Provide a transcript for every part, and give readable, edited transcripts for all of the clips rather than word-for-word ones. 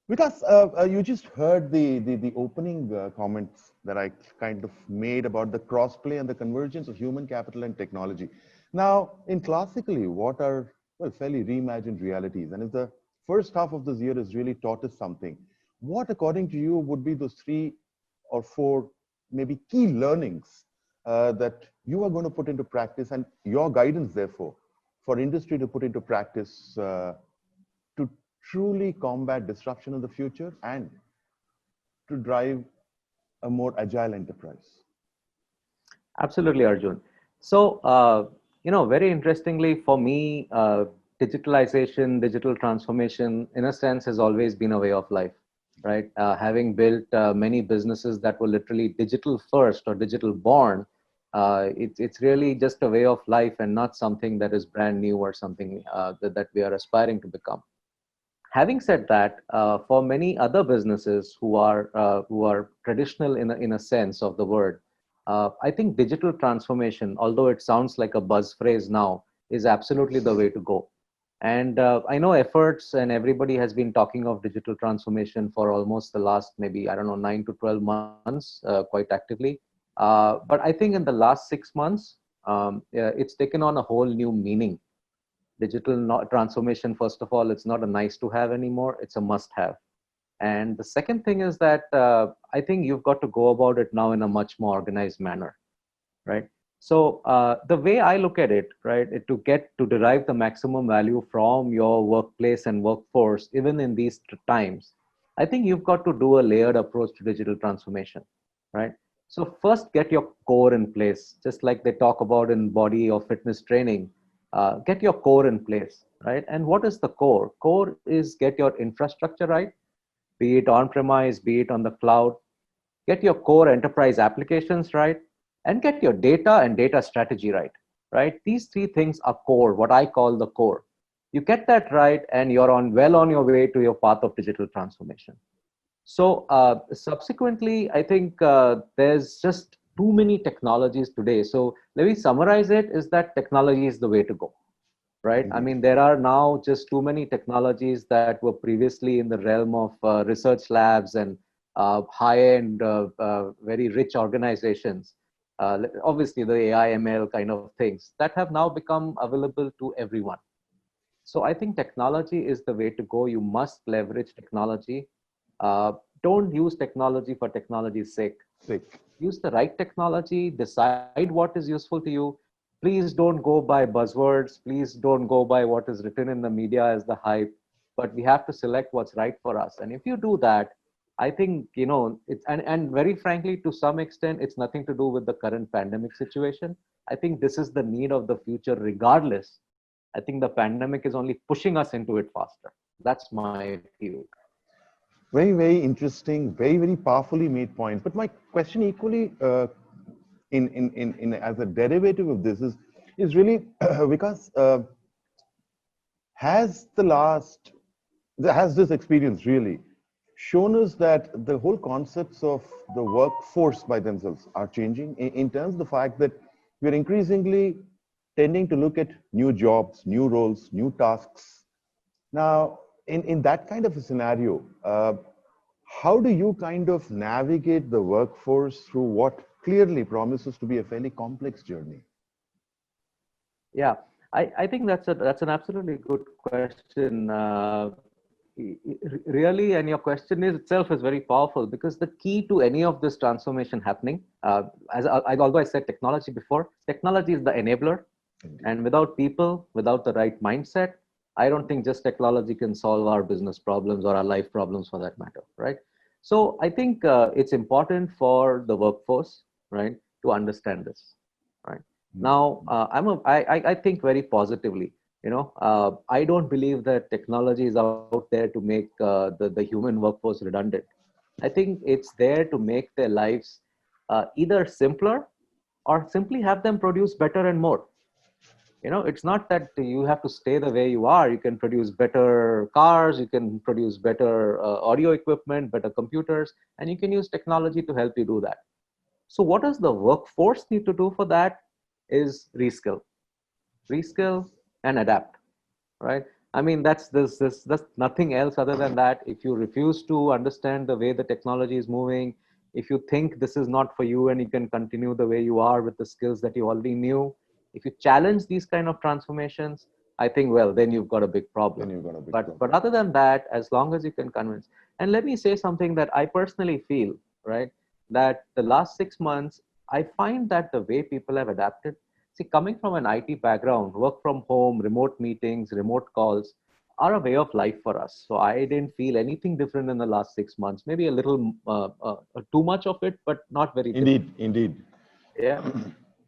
Because you just heard the opening comments that I kind of made about the crossplay and the convergence of human capital and technology. Now, in classically, what are, well, fairly reimagined realities? And if the first half of this year has really taught us something, what, according to you, would be those three or four maybe key learnings that you are going to put into practice and your guidance, therefore, for industry to put into practice to truly combat disruption in the future and to drive a more agile enterprise? Absolutely, Arjun. So, very interestingly for me, digitalization, digital transformation, in a sense, has always been a way of life, right? Having built many businesses that were literally digital first or digital born, it's really just a way of life and not something that is brand new or something that we are aspiring to become. Having said that, for many other businesses who are traditional in a sense of the word, I think digital transformation, although it sounds like a buzz phrase now, is absolutely the way to go. And I know efforts and everybody has been talking of digital transformation for almost the last maybe, I don't know, 9 to 12 months, quite actively. But I think in the last 6 months, yeah, it's taken on a whole new meaning. Transformation, first of all, it's not a nice to have anymore, it's a must have. And the second thing is that I think you've got to go about it now in a much more organized manner, right? So the way I look at it, right, to get to derive the maximum value from your workplace and workforce, even in these times, I think you've got to do a layered approach to digital transformation, right? So first, get your core in place, just like they talk about in body or fitness training. Get your core in place, right? And what is the core? Core is get your infrastructure right, be it on premise, be it on the cloud. Get your core enterprise applications right, and get your data and data strategy right. Right? These three things are core, what I call the core. You get that right, and you're on your way to your path of digital transformation. So subsequently, I think there's just too many technologies today. So let me summarize it: is that technology is the way to go, right? I Indeed. mean, there are now just too many technologies that were previously in the realm of research labs and high-end, very rich organizations. Obviously, the AI, ML kind of things that have now become available to everyone. So I think technology is the way to go. You must leverage technology. Uh, don't use technology for technology's sake. Sick. Use the right technology, decide what is useful to you. Please don't go by buzzwords. Please don't go by what is written in the media as the hype, but we have to select what's right for us. And if you do that, I think, and very frankly, to some extent, it's nothing to do with the current pandemic situation. I think this is the need of the future regardless. I think the pandemic is only pushing us into it faster. That's my view. Very, very interesting, very, very powerfully made points. But my question equally in as a derivative of this is really because has the last has this experience really shown us that the whole concepts of the workforce by themselves are changing in terms of the fact that we're increasingly tending to look at new jobs, new roles, new tasks. Now, in that kind of a scenario, how do you kind of navigate the workforce through what clearly promises to be a fairly complex journey? Yeah, I think that's an absolutely good question. Really, and your question is itself is very powerful because the key to any of this transformation happening, although I said technology before, technology is the enabler, Indeed. and without people, without the right mindset, I don't think just technology can solve our business problems or our life problems for that matter, right? So I think it's important for the workforce, right, to understand this, right? Now, I think very positively. I don't believe that technology is out there to make the human workforce redundant. I think it's there to make their lives either simpler or simply have them produce better and more. It's not that you have to stay the way you are. You can produce better cars, you can produce better audio equipment, better computers, and you can use technology to help you do that. So what does the workforce need to do for that is reskill and adapt, right? I mean, that's nothing else other than that. If you refuse to understand the way the technology is moving, if you think this is not for you and you can continue the way you are with the skills that you already knew, if you challenge these kind of transformations, I think, well, then you've got a big Then problem. you've got a big But problem. other than that, as long as you can convince, and let me say something that I personally feel, right, that the last 6 months, I find that the way people have adapted. See, coming from an IT background, work from home, remote meetings, remote calls are a way of life for us. So I didn't feel anything different in the last 6 months. Maybe a little too much of it, but not very different. Indeed, indeed. Yeah.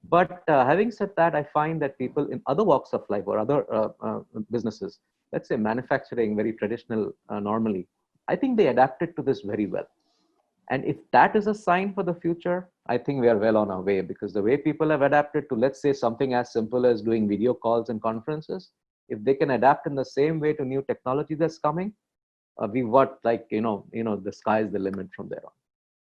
But having said that, I find that people in other walks of life or other businesses, let's say manufacturing, very traditional normally, I think they adapted to this very well. And if that is a sign for the future, I think we are well on our way, because the way people have adapted to, let's say, something as simple as doing video calls and conferences, if they can adapt in the same way to new technology that's coming, we what like the sky is the limit from there on.